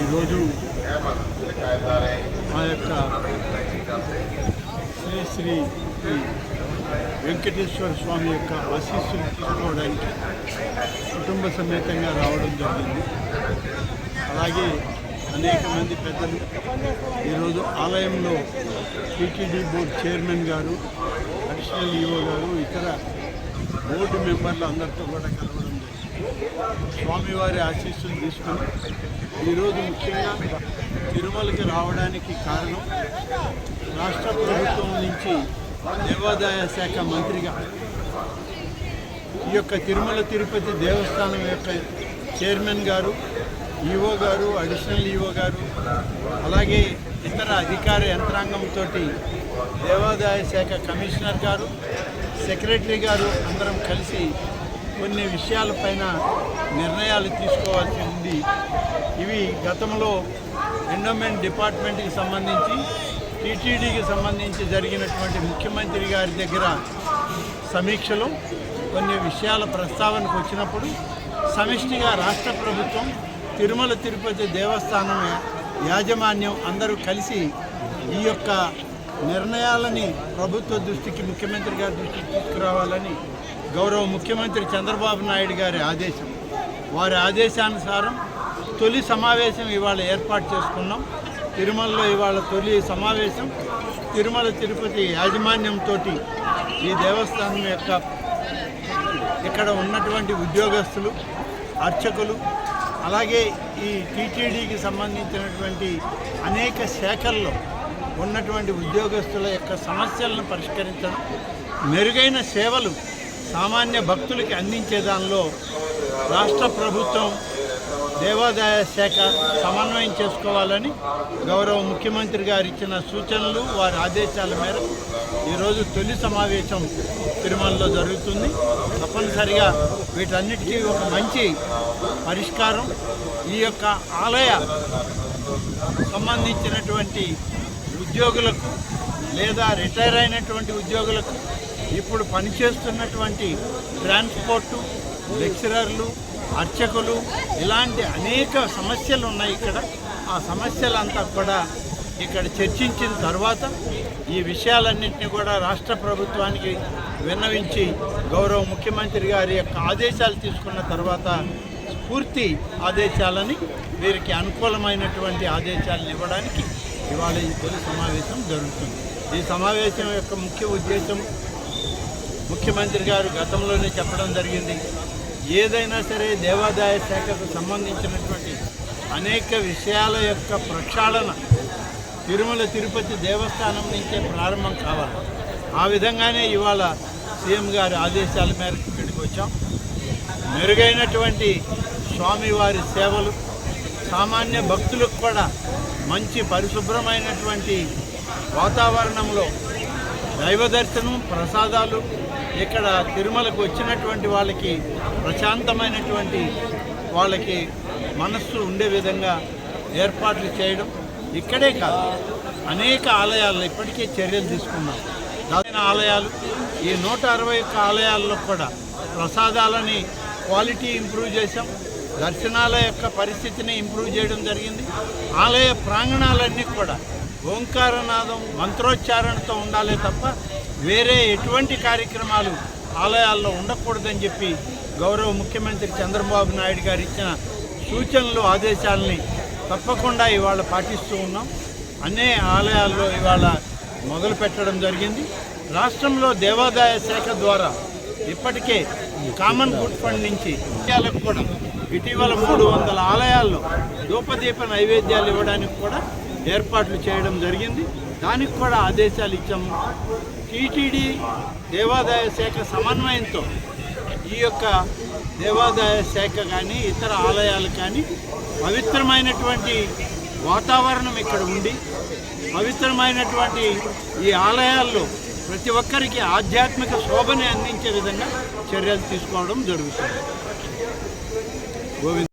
ఈరోజు మా యొక్క శ్రీ శ్రీ శ్రీ వెంకటేశ్వర స్వామి యొక్క ఆశీస్సులు తీసుకోవడానికి కుటుంబ సమేతంగా రావడం జరిగింది. అలాగే అనేక మంది పెద్దలు ఈరోజు ఆలయంలో టీటీడీ బోర్డు చైర్మన్ గారు, అడిషనల్ ఈఓ గారు, ఇతర బోర్డు మెంబర్లు అందరితో కూడా కలవడం జరిగింది. స్వామివారి ఆశీస్సులు తీసుకుని ఈరోజు ముఖ్యంగా తిరుమలకి రావడానికి కారణం రాష్ట్ర ప్రభుత్వం నుంచి దేవాదాయ శాఖ మంత్రిగా ఈ యొక్క తిరుమల తిరుపతి దేవస్థానం యొక్క చైర్మన్ గారు, ఈఓ గారు, అడిషనల్ ఈఓ గారు, అలాగే ఇతర అధికార యంత్రాంగంతో దేవాదాయ శాఖ కమిషనర్ గారు, సెక్రటరీ గారు అందరం కలిసి కొన్ని విషయాలపైన నిర్ణయాలు తీసుకోవాల్సి ఉంది. ఇవి గతంలో ఎండోమెంట్ డిపార్ట్మెంట్కి సంబంధించి, టీటీడీకి సంబంధించి జరిగినటువంటి ముఖ్యమంత్రి గారి దగ్గర సమీక్షలో కొన్ని విషయాల ప్రస్తావనకు వచ్చినప్పుడు సమిష్టిగా రాష్ట్ర ప్రభుత్వం, తిరుమల తిరుపతి దేవస్థానం యాజమాన్యం అందరూ కలిసి ఈ యొక్క నిర్ణయాలని ప్రభుత్వ దృష్టికి, ముఖ్యమంత్రి గారి దృష్టికి తీసుకురావాలని గౌరవ ముఖ్యమంత్రి చంద్రబాబు నాయుడు గారి ఆదేశం. వారి ఆదేశానుసారం తొలి సమావేశం ఇవాళ ఏర్పాటు చేసుకున్నాం. తిరుమలలో ఇవాళ తొలి సమావేశం తిరుమల తిరుపతి యాజమాన్యంతో, ఈ దేవస్థానం యొక్క ఇక్కడ ఉన్నటువంటి ఉద్యోగస్తులు, అర్చకులు, అలాగే ఈ టీటీడీకి సంబంధించినటువంటి అనేక శాఖల్లో ఉన్నటువంటి ఉద్యోగస్తుల యొక్క సమస్యలను పరిష్కరించడం, మెరుగైన సేవలు సామాన్య భక్తులకి అందించే దానిలో రాష్ట్ర ప్రభుత్వం, దేవాదాయ శాఖ సమన్వయం చేసుకోవాలని గౌరవ ముఖ్యమంత్రి గారు ఇచ్చిన సూచనలు, వారి ఆదేశాల మేరకు ఈరోజు తొలి సమావేశం తిరుమలలో జరుగుతుంది. తప్పనిసరిగా వీటన్నిటికీ ఒక మంచి పరిష్కారం ఈ యొక్క ఆలయ సంబంధించినటువంటి ఉద్యోగులకు లేదా రిటైర్ అయినటువంటి ఉద్యోగులకు, ఇప్పుడు పనిచేస్తున్నటువంటి ట్రాన్స్పోర్టు, లెక్చరర్లు, అర్చకులు, ఇలాంటి అనేక సమస్యలు ఉన్నాయి ఇక్కడ. ఆ సమస్యలంతా కూడా ఇక్కడ చర్చించిన తర్వాత ఈ విషయాలన్నింటినీ కూడా రాష్ట్ర ప్రభుత్వానికి విన్నవించి గౌరవ ముఖ్యమంత్రి గారి యొక్క ఆదేశాలు తీసుకున్న తర్వాత పూర్తి ఆదేశాలని, వీరికి అనుకూలమైనటువంటి ఆదేశాలను ఇవ్వడానికి ఇవాళ ఈ తొలి సమావేశం జరుగుతుంది. ఈ సమావేశం యొక్క ముఖ్య ఉద్దేశం ముఖ్యమంత్రి గారు గతంలోనే చెప్పడం జరిగింది. ఏదైనా సరే దేవాదాయ శాఖకు సంబంధించినటువంటి అనేక విషయాల యొక్క ప్రక్షాళన తిరుమల తిరుపతి దేవస్థానం నుంచే ప్రారంభం కావాలి. ఆ విధంగానే ఇవాళ సీఎం గారి ఆదేశాల మేరకు ఇక్కడికి వచ్చాం. మెరుగైనటువంటి స్వామివారి సేవలు, సామాన్య భక్తులకు కూడా మంచి పరిశుభ్రమైనటువంటి వాతావరణంలో దైవ దర్శనం, ప్రసాదాలు, ఇక్కడ తిరుమలకు వచ్చినటువంటి వాళ్ళకి ప్రశాంతమైనటువంటి వాళ్ళకి మనస్సు ఉండే విధంగా ఏర్పాట్లు చేయడం. ఇక్కడే కాదు, అనేక ఆలయాల్లో ఇప్పటికే చర్యలు తీసుకున్నాం. దాని ఆలయాలు, ఈ 161 ఆలయాల్లో కూడా ప్రసాదాలని క్వాలిటీ ఇంప్రూవ్ చేశాం. దర్శనాల యొక్క పరిస్థితిని ఇంప్రూవ్ చేయడం జరిగింది. ఆలయ ప్రాంగణాలన్నీ కూడా ఓంకారనాదం, మంత్రోచ్చారణతో ఉండాలే తప్ప వేరే ఎటువంటి కార్యక్రమాలు ఆలయాల్లో ఉండకూడదని చెప్పి గౌరవ ముఖ్యమంత్రి చంద్రబాబు నాయుడు గారు ఇచ్చిన సూచనలు, ఆదేశాలని తప్పకుండా ఇవాళ పాటిస్తూ ఉన్నాం. అన్ని ఆలయాల్లో ఇవాళ మొదలు పెట్టడం జరిగింది. రాష్ట్రంలో దేవాదాయ శాఖ ద్వారా ఇప్పటికే కామన్ గుడ్ ఫండ్ నుంచి కూడా ఇటీవల 300 ఆలయాల్లో ధూపదీప నైవేద్యాలు ఇవ్వడానికి కూడా ఏర్పాట్లు చేయడం జరిగింది. దానికి కూడా ఆదేశాలు ఇచ్చాము. టీటీడీ దేవాదాయ శాఖ సమన్వయంతో ఈ యొక్క దేవాదాయ శాఖ కానీ ఇతర ఆలయాలు కానీ పవిత్రమైనటువంటి వాతావరణం ఇక్కడ ఉండి, పవిత్రమైనటువంటి ఈ ఆలయాల్లో ప్రతి ఒక్కరికి ఆధ్యాత్మిక శోభని అందించే విధంగా చర్యలు తీసుకోవడం జరుగుతుంది. గోవింద్.